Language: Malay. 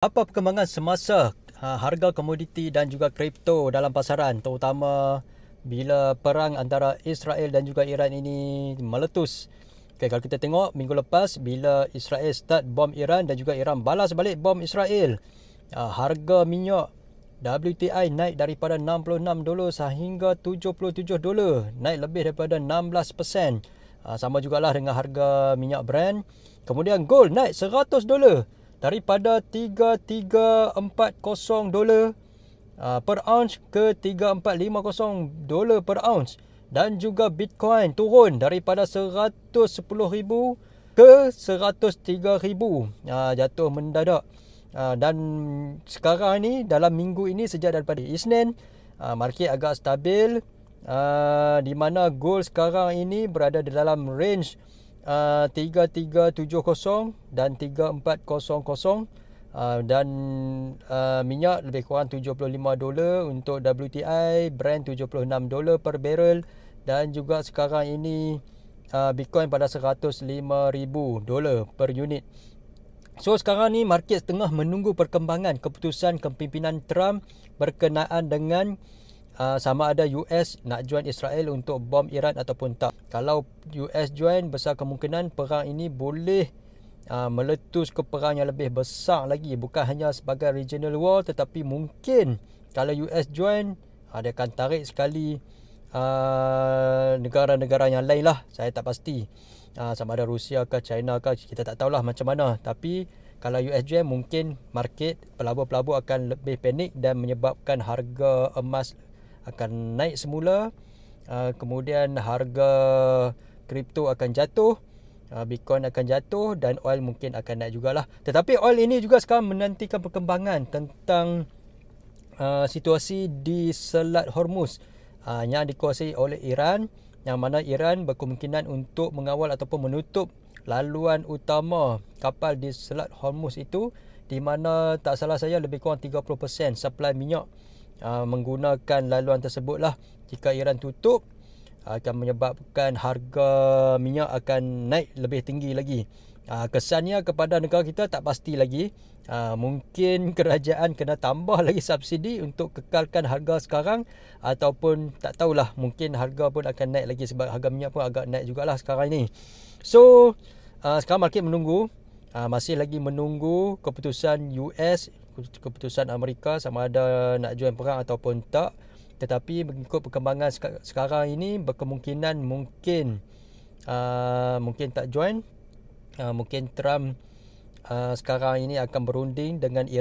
Apa perkembangan semasa harga komoditi dan juga kripto dalam pasaran, terutama bila perang antara Israel dan juga Iran ini meletus? Okay, kalau kita tengok minggu lepas bila Israel start bom Iran dan juga Iran balas balik bom Israel, harga minyak WTI naik daripada $66 sehingga $77, naik lebih daripada 16%. Sama jugalah dengan harga minyak Brent. Kemudian gold naik $100 daripada $3340 per ounce ke $3450 per ounce. Dan juga Bitcoin turun daripada 110,000 ke 103,000, jatuh mendadak. Dan sekarang ni dalam minggu ini sejak daripada Isnin, market agak stabil, di mana gold sekarang ini berada di dalam range 3370 dan 3400, dan minyak lebih kurang $75 untuk WTI, Brent $76 per barrel, dan juga sekarang ini Bitcoin pada $105,000 per unit. So sekarang ni market tengah menunggu perkembangan keputusan kepimpinan Trump berkenaan dengan sama ada US nak join Israel untuk bom Iran ataupun tak. Kalau US join, besar kemungkinan perang ini boleh meletus ke perang yang lebih besar lagi. Bukan hanya sebagai regional war, tetapi mungkin kalau US join, dia akan tarik sekali negara-negara yang lain lah. Saya tak pasti sama ada Rusia ke China ke, kita tak tahulah macam mana. Tapi kalau US join, mungkin market, pelabur-pelabur akan lebih panik dan menyebabkan harga emas akan naik semula. Kemudian harga kripto akan jatuh, Bitcoin akan jatuh, dan oil mungkin akan naik jugalah. Tetapi oil ini juga sekarang menantikan perkembangan tentang situasi di Selat Hormuz yang dikuasai oleh Iran, yang mana Iran berkemungkinan untuk mengawal ataupun menutup laluan utama kapal di Selat Hormuz itu, di mana tak salah saya lebih kurang 30% supply minyak menggunakan laluan tersebut lah. Jika Iran tutup, akan menyebabkan harga minyak akan naik lebih tinggi lagi. Kesannya kepada negara kita tak pasti lagi. Mungkin kerajaan kena tambah lagi subsidi untuk kekalkan harga sekarang, ataupun tak tahulah, mungkin harga pun akan naik lagi sebab harga minyak pun agak naik jugalah sekarang ini. So sekarang market menunggu, masih lagi menunggu keputusan US, keputusan Amerika sama ada nak join perang ataupun tak. Tetapi mengikut perkembangan sekarang ini, berkemungkinan mungkin tak join. Mungkin Trump sekarang ini akan berunding dengan Iran